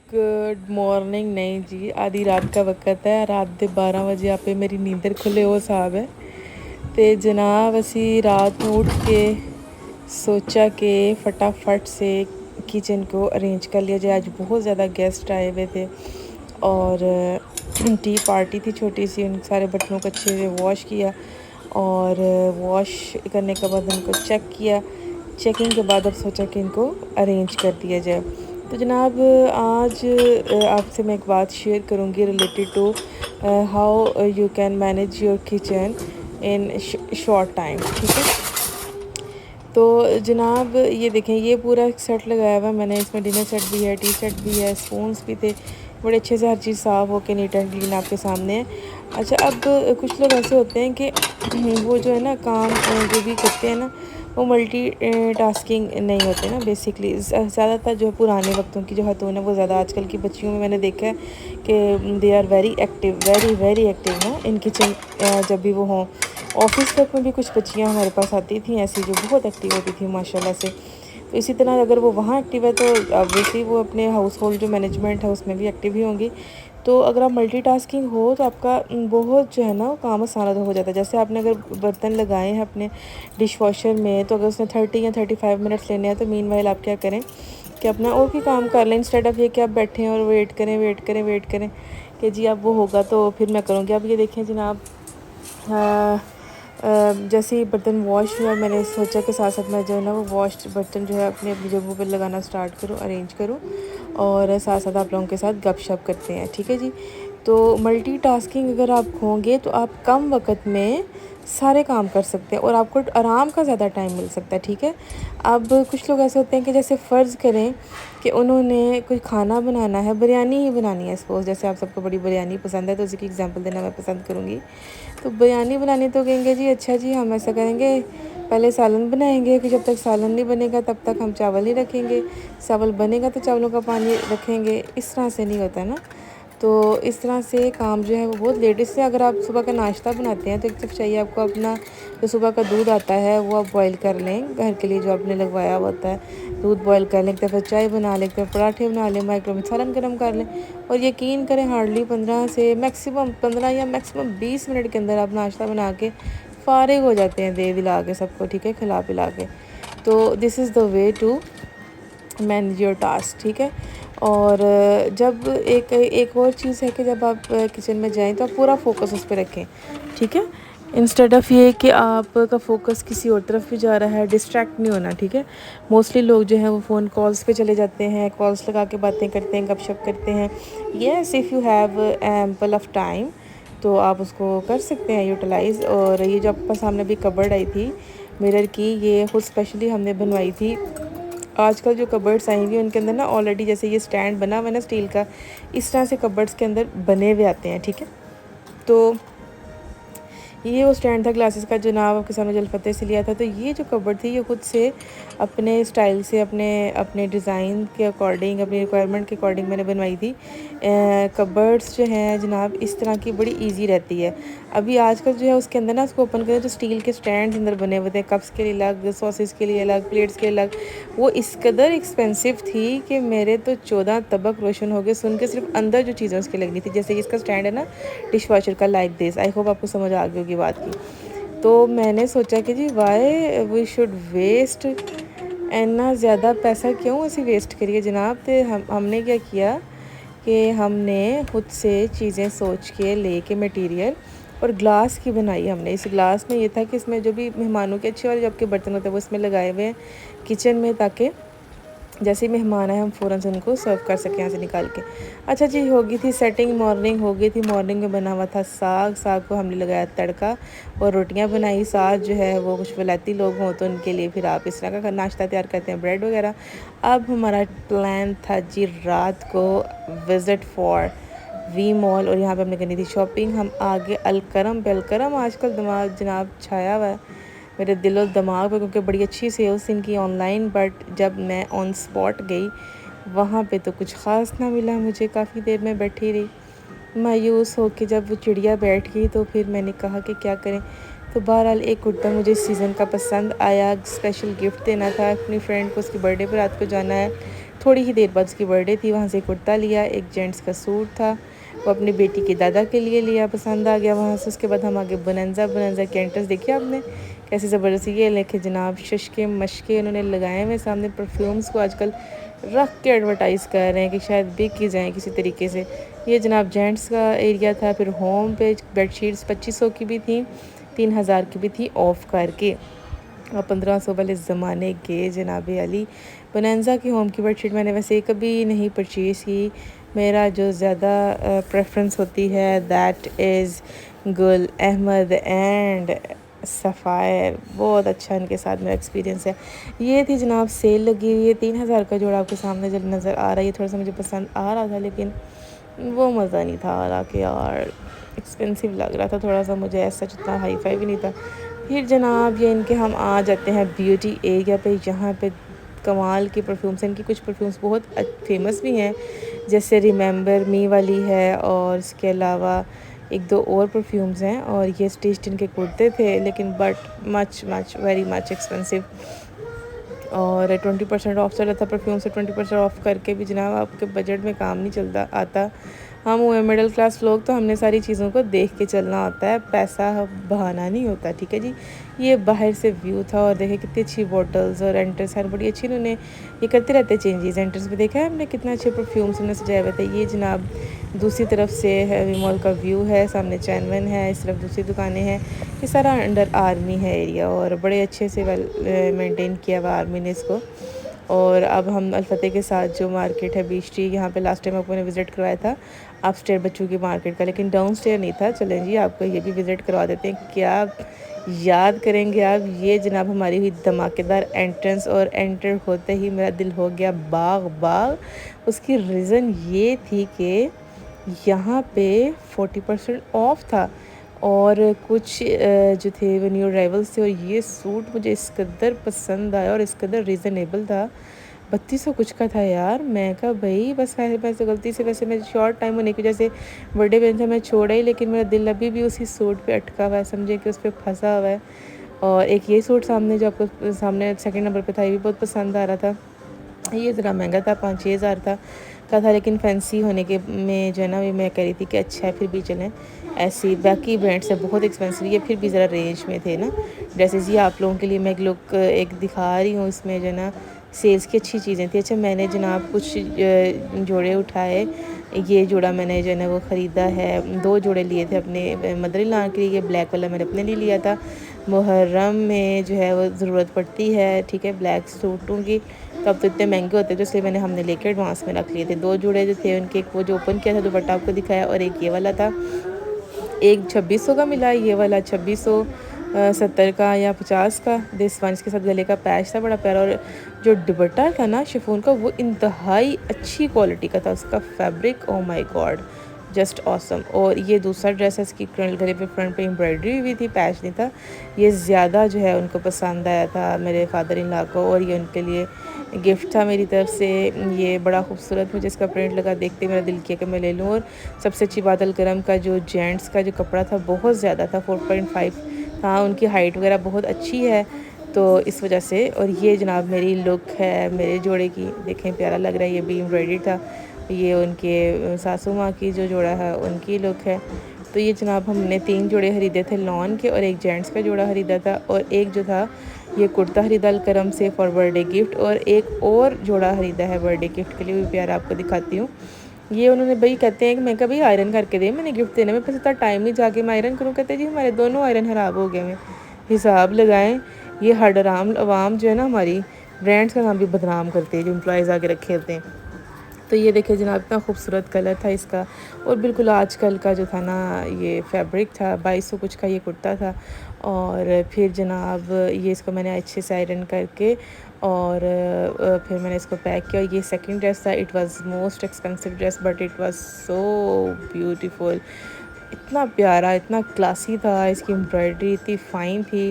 Good morning नहीं जी, आधी रात का वक़्त है। रात दे 12 बजे आपे मेरी नींदर खुले वो हिसाब है। तो जनाब असी रात में उठ के सोचा कि फटाफट से किचन को अरेंज कर लिया जाए। आज बहुत ज़्यादा गेस्ट आए हुए थे और टी पार्टी थी छोटी सी। उन सारे बर्तनों को अच्छे से वॉश किया और वॉश करने के बाद उनको चेक किया। चेकिंग के बाद अब सोचा कि इनको अरेंज कर दिया जाए। तो जनाब आज आपसे मैं एक बात शेयर करूँगी related to how you can manage your kitchen in short time. ठीक है, तो जनाब ये देखें, ये पूरा सेट लगाया हुआ है मैंने। इसमें डिनर सेट भी है, टी सेट भी है, स्पून्स भी थे। बड़े अच्छे से हर चीज़ साफ़ होके नीट एंड क्लीन आपके सामने है। अच्छा, अब कुछ लोग ऐसे होते हैं कि वो जो है ना काम जो भी करते हैं ना, वो मल्टी टास्किंग नहीं होते ना बेसिकली। ज़्यादातर जो पुराने वक्तों की जो खतून है वो ज़्यादा, आजकल की बच्चियों में मैंने देखा है कि they are very active, very very active ना इन किचन। जब भी वो हों, ऑफिस वर्क में भी कुछ बच्चियाँ हमारे पास आती थी ऐसी जो बहुत एक्टिव होती थी माशाल्लाह से। तो इसी तरह अगर वो वहाँ एक्टिव है तो ऑब्वियसली वो अपने हाउस होल्ड जो मैनेजमेंट है उसमें भी एक्टिव ही होंगी। तो अगर आप मल्टीटास्किंग हो तो आपका बहुत जो है ना काम आसान हो जाता है। जैसे आपने अगर बर्तन लगाए हैं अपने डिश वॉशर में, तो अगर उसने 30 या 35 मिनट्स लेने हैं तो मीनवाइल आप क्या करें कि अपना और भी काम कर लें, इंस्टेड ऑफ ये कि आप बैठें और वेट करें कि जी अब वो होगा तो फिर मैं करूँगी। अब ये देखें जनाब, जैसे ही बर्तन वॉश हुआ, मैंने सोचा कि साथ साथ मैं जो है ना वो वॉश बर्तन जो है अपनी अपनी जगहों पर लगाना स्टार्ट करूँ, अरेंज करूँ और साथ साथ आप लोगों के साथ गपशप करते हैं। ठीक है जी। तो मल्टीटास्किंग अगर आप होंगे तो आप कम वक्त में सारे काम कर सकते हैं और आपको आराम का ज़्यादा टाइम मिल सकता है। ठीक है, अब कुछ लोग ऐसे होते हैं कि जैसे फ़र्ज़ करें कि उन्होंने कोई खाना बनाना है, बिरयानी ही बनानी है सपोज़। जैसे आप सबको बड़ी बिरयानी पसंद है तो उसी की एग्जांपल देना मैं पसंद करूँगी। तो बिरयानी बनानी तो कहेंगे जी अच्छा जी हम ऐसा करेंगे, पहले सालन बनाएंगे, फिर जब तक सालन नहीं बनेगा तब तक हम चावल नहीं रखेंगे, चावल बनेगा तो चावलों का पानी रखेंगे। इस तरह से नहीं होता ना। तो इस तरह से काम जो है वो बहुत लेट। इससे अगर आप सुबह का नाश्ता बनाते हैं तो एक तरफ चाहिए आपको अपना जो सुबह का दूध आता है वो आप बॉईल कर लें, घर के लिए जो आपने लगवाया हुआ होता है दूध बॉईल कर लें। एक तरफ चाय बना लें, एक तरफ पराठे बना लें, माइक्रो में सालन गर्म कर लें और यकीन करें हार्डली 15 से मैक्सिमम 15 या मैक्सिमम 20 मिनट के अंदर आप नाश्ता बना के फ़ारिग हो जाते हैं, दे दिला के सबको। ठीक है, खिला पिला के। तो this is the way to manage your task. ठीक है, और जब एक और चीज़ है कि जब आप किचन में जाएं तो आप पूरा फोकस उस पर रखें। ठीक है, इंस्टेड ऑफ ये कि आपका फोकस किसी और तरफ भी जा रहा है, डिस्ट्रैक्ट नहीं होना। ठीक है, मोस्टली लोग जो हैं वो फ़ोन कॉल्स पे चले जाते हैं, कॉल्स लगा के बातें करते हैं, गपशप करते हैं। Yes, if you have ample of time तो आप उसको कर सकते हैं यूटिलाइज़। और ये जो आपके पास सामने भी कबर्ड आई थी मिरर की, ये खुद स्पेशली हमने बनवाई थी। आजकल जो कबर्ड्स आई हुई हैं उनके अंदर ना ऑलरेडी जैसे ये स्टैंड बना हुआ है ना स्टील का, इस तरह से कबर्ड्स के अंदर बने हुए आते हैं। ठीक है, तो ये वो स्टैंड था ग्लासेस का जो नाम आपके सामने जलफते से लिया था। तो ये जो कबर्ड थी ये खुद से अपने स्टाइल से, अपने अपने डिज़ाइन के अकॉर्डिंग, अपनी रिक्वायरमेंट के अकॉर्डिंग मैंने बनवाई थी। कबर्ड्स जो हैं जनाब इस तरह की बड़ी इजी रहती है। अभी आजकल जो है उसके अंदर ना उसको ओपन करें तो स्टील के स्टैंड अंदर बने हुए थे, कप्स के लिए अलग, सॉसेस के लिए अलग, प्लेट्स के अलग। वो इस कदर एक्सपेंसिव थी कि मेरे तो 14 तबक रोशन हो गए सुन के। सिर्फ अंदर जो चीज़ें उसकी लगनी थी, जैसे इसका स्टैंड है ना डिश वॉशर का, लाइक दिस। आई होप आपको समझ आ गई होगी बात की। तो मैंने सोचा कि जी वाई वी शुड वेस्ट, इतना ज़्यादा पैसा क्यों असी वेस्ट करिए जनाब। तो हमने क्या किया कि हमने खुद से चीज़ें सोच के ले के मटीरियल और ग्लास की बनाई हमने। इस ग्लास में ये था कि इसमें जो भी मेहमानों के अच्छे वाले जो आपके बर्तन होते हैं वो इसमें लगाए हुए हैं किचन में, ताकि जैसे ही मेहमान आए हम फ़ौरन से उनको सर्व कर सकें यहाँ से निकाल के। अच्छा जी, हो गई थी सेटिंग, मॉर्निंग हो गई थी। मॉर्निंग में बना हुआ था साग, साग को हमने लगाया तड़का और रोटियां बनाई। साथ जो है वो कुछ वलायती लोग हों तो उनके लिए फिर आप इस तरह का नाश्ता तैयार करते हैं, ब्रेड वगैरह। अब हमारा प्लान था जी रात को विज़िट फॉर वी मॉल और यहाँ पे हमने करनी थी शॉपिंग। हम आगे अलकरम पे, अलकरम आजकल दिमाग जनाब छाया हुआ है मेरे दिलो दिमाग पे, क्योंकि बड़ी अच्छी सेल्स इनकी ऑनलाइन। बट जब मैं ऑन स्पॉट गई वहाँ पे तो कुछ ख़ास ना मिला मुझे। काफ़ी देर में बैठी रही मायूस हो के। जब वो चिड़िया बैठ गई तो फिर मैंने कहा कि क्या करें। तो बहरहाल एक कुर्ता मुझे इस सीज़न का पसंद आया, स्पेशल गिफ्ट देना था अपनी फ्रेंड को, उसकी बर्थडे पर रात को जाना है। थोड़ी ही देर बाद उसकी बर्थडे थी, वहाँ से कुर्ता लिया, एक जेंट्स का सूट था, वो अपनी बेटी के दादा के लिए लिया, पसंद आ गया वहाँ से। उसके बाद हम आगे बोनांजा के एंट्रेंस देखिए आपने कैसे ज़बरदस्ती ये लेके जनाब शशके मशके उन्होंने लगाए हुए सामने। परफ्यूम्स को आजकल रख के एडवर्टाइज़ कर रहे हैं कि शायद बिक ही जाएँ किसी तरीके से। ये जनाब जेंट्स का एरिया था। फिर होम पे बेडशीट्स 2500 की भी थी, 3000 की भी थी ऑफ़ करके, और 1500 वाले ज़माने के जनाब अली। बोनांजा की होम की बेडशीट मैंने वैसे कभी नहीं परचेज़ की। मेरा जो ज़्यादा प्रेफरेंस होती है that is Gul Ahmed and sapphire. बहुत अच्छा इनके साथ मेरा एक्सपीरियंस है। ये थी जनाब सेल लगी हुई है, 3000 का जोड़ा आपके सामने जब नज़र आ रहा है। ये थोड़ा सा मुझे पसंद आ रहा था, लेकिन वो मज़ा नहीं था आ रहा कि यार एक्सपेंसिव लग रहा था थोड़ा सा, मुझे ऐसा जितना हाई फाई भी नहीं था। फिर जनाब ये इनके हम आ जाते हैं ब्यूटी एरिया पे, जहाँ पे कमाल की परफ्यूम्स हैं। इनकी कुछ परफ्यूम्स बहुत फेमस भी हैं, जैसे रिमेंबर मी वाली है, और इसके अलावा एक दो और परफ्यूम्स हैं। और ये स्टिच्ड इनके कुर्ते थे, लेकिन but much much very much expensive. और 20% ऑफ चल रहा था परफ्यूम से। 20% ऑफ करके भी जनाब आपके बजट में काम नहीं चलता आता। हम हुए मिडिल क्लास लोग, तो हमने सारी चीज़ों को देख के चलना होता है, पैसा बहाना नहीं होता, ठीक है जी। ये बाहर से व्यू था, और देखे कितनी अच्छी बॉटल्स और एंट्रेंस है बड़ी अच्छी। इन्होंने ये करते रहते चेंजेस एंट्रेंस में, देखा है हमने कितना अच्छे परफ्यूम्स उन्होंने सजाया हुआ था। ये जनाब दूसरी तरफ से हैवी मॉल का व्यू है, सामने चैनवन है, इस तरफ दूसरी दुकानें हैं। ये सारा अंडर आर्मी है एरिया, और बड़े अच्छे से वेल मेंटेन किया हुआ आर्मी ने इसको। और अब हम अलफतेह के साथ जो मार्केट है बीच स्ट्रीट, यहाँ पे लास्ट टाइम आपको ने विज़िट करवाया था अपस्टेयर बच्चों की मार्केट का, लेकिन डाउन स्टेयर नहीं था। चलें जी आपको ये भी विज़िट करवा देते हैं। क्या याद करेंगे आप, ये जनाब हमारी हुई धमाकेदार एंट्रेंस, और एंटर होते ही मेरा दिल हो गया बाग बाग। उसकी रीज़न ये थी कि यहाँ पे 40% ऑफ था, और कुछ जो थे वो न्यू अराइवल्स थे। और ये सूट मुझे इस कदर पसंद आया और इस कदर रीज़नेबल था, 3200 कुछ का था यार। मैं कहा भाई बस वैसे गलती से, वैसे मैं शॉर्ट टाइम होने की वजह से बर्थडे पे था मैं छोड़ा ही, लेकिन मेरा दिल अभी भी उसी सूट पे अटका हुआ है, समझे कि उस पर फंसा हुआ है। और एक ये सूट सामने जो आपको सामने सेकंड नंबर पे था, ये भी बहुत पसंद आ रहा था। ये ज़रा महंगा था, 5-6 हज़ार का था, लेकिन फैंसी होने के में जो है ना, ये मैं कह रही थी कि अच्छा है फिर भी चलें। ऐसी बाकी ब्रांड से बहुत एक्सपेंसिव, ये फिर भी ज़रा रेंज में थे ना ड्रेसेस। ये आप लोगों के लिए मैं एक लुक एक दिखा रही हूँ, इसमें जो है ना सेल्स की अच्छी चीज़ें थी। अच्छा मैंने जनाब कुछ जोड़े उठाए। ये जोड़ा मैंने जो है ना वो ख़रीदा है, 2 जोड़े लिए थे अपने मदर इन लॉ के लिए। ये ब्लैक वाला मैंने अपने लिए लिया था। मुहर्रम में जो है वो ज़रूरत पड़ती है, ठीक है, ब्लैक सूटों की। तो अब तो इतने महंगे होते थे, इसलिए मैंने हमने लेके एडवांस में रख लिए थे। 2 जोड़े जो थे उनके, एक वो जो ओपन किया था दुपट्टा आपको दिखाया, और एक ये वाला था। एक 2600 का मिला, ये वाला 2670 का या 50 का। दिस वन इसके साथ गले का पैच था बड़ा प्यारा, और जो दुपट्टा था ना शिफॉन का, वो इंतहाई अच्छी क्वालिटी का था। उसका fabric oh my God just awesome. और ये दूसरा ड्रेस है, इसकी गले पे फ्रंट पे एम्ब्रॉयडरी हुई थी, पैच नहीं था। ये ज़्यादा जो है उनको पसंद आया था मेरे फादर इन लॉ को, और ये उनके लिए गिफ्ट था मेरी तरफ से। ये बड़ा खूबसूरत मुझे इसका प्रिंट लगा, देखते मेरा दिल किया कि मैं ले लूँ। और सबसे अच्छी बात अलकरम का जो जेंट्स का जो कपड़ा था बहुत ज़्यादा था, 4.5 था, उनकी हाइट वगैरह बहुत अच्छी है, तो इस वजह से। और ये जनाब मेरी लुक है मेरे जोड़े की, देखें प्यारा लग रहा है। ये भी एम्ब्रॉयडरी था। ये उनके सासू माँ की जो जोड़ा है उनकी लुक है। तो ये जनाब हमने 3 जोड़े ख़रीदे थे लॉन के, और एक जेंट्स का जोड़ा ख़रीदा था, और एक जो था ये कुर्ता ख़रीदा अलकरम से फॉर बर्थडे गिफ्ट, और एक और जोड़ा ख़रीदा है बर्थडे गिफ्ट के लिए, भी प्यारा आपको दिखाती हूँ। ये उन्होंने भाई कहते हैं कि मैं कभी आयरन करके दे, मैंने गिफ्ट देने में बस इतना टाइम नहीं जाके मैं आयरन करूँ। कहते जी हमारे दोनों आयरन ख़राब हो गए हैं। हिसाब लगाएं, ये हडराम अवाम जो है ना हमारी ब्रांड्स का नाम भी बदनाम करते हैं, जो एम्प्लॉयज़ आके रखे होते हैं। तो ये देखिए जनाब इतना खूबसूरत कलर था इसका, और बिल्कुल आजकल का जो था ना ये फैब्रिक था। 2200 कुछ का ये कुर्ता था। और फिर जनाब ये इसको मैंने अच्छे से आयरन करके, और फिर मैंने इसको पैक किया। ये सेकंड ड्रेस था, it was most expensive dress but it was so beautiful. इतना प्यारा, इतना क्लासी था, इसकी एम्ब्रॉयडरी इतनी फ़ाइन थी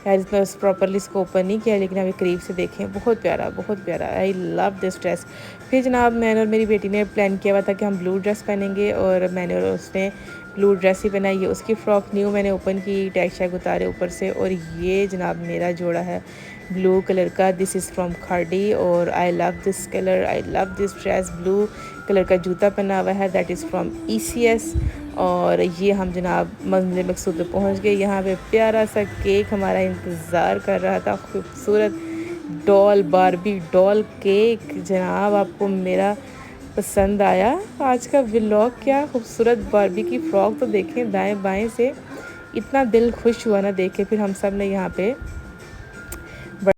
यार। इसमें प्रॉपरली इसको ओपन नहीं किया, लेकिन अभी करीब से देखें, बहुत प्यारा बहुत प्यारा। I love this dress. फिर जनाब मैंने और मेरी बेटी ने प्लान किया हुआ था कि हम ब्लू ड्रेस पहनेंगे, और मैंने और उसने ब्लू ड्रेस ही पहनाई। ये उसकी फ़्रॉक न्यू मैंने ओपन की, टैग शैग उतारे ऊपर से। और ये जनाब मेरा जोड़ा है, ब्लू कलर का। दिस इज़ फ्रॉम खाड़ी और I love this colour, I love this dress. Blue colour का जूता पहना हुआ है, दैट इज़ फ्रॉम ECS। और ये हम जनाब मंजिल मकसूद पे पहुँच गए। यहाँ पे प्यारा सा केक हमारा इंतज़ार कर रहा था, खूबसूरत डॉल बारबी डॉल केक। जनाब आपको मेरा पसंद आया आज का व्लॉग? क्या खूबसूरत बारबी की फ़्रॉक तो देखें दाएं बाएं से, इतना दिल खुश हुआ ना देखे। फिर हम सब ने यहाँ पे